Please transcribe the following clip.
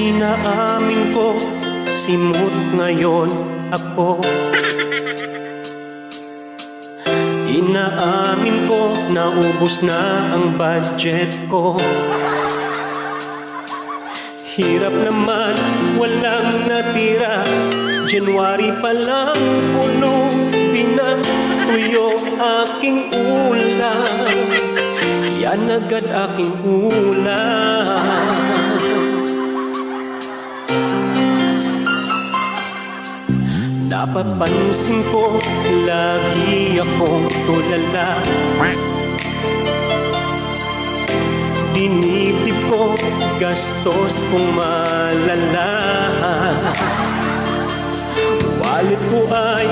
Inaamin ko, simut ngayon ako. Inaamin ko, naubos na ang budget ko. Hirap naman, walang natira. January pa lang, puno, pinatuyo aking ulam. Yan agad aking ulam. Napapansin ko, lagi akong tulala. Dinibdib ko, gastos kong malala. Wallet ko ay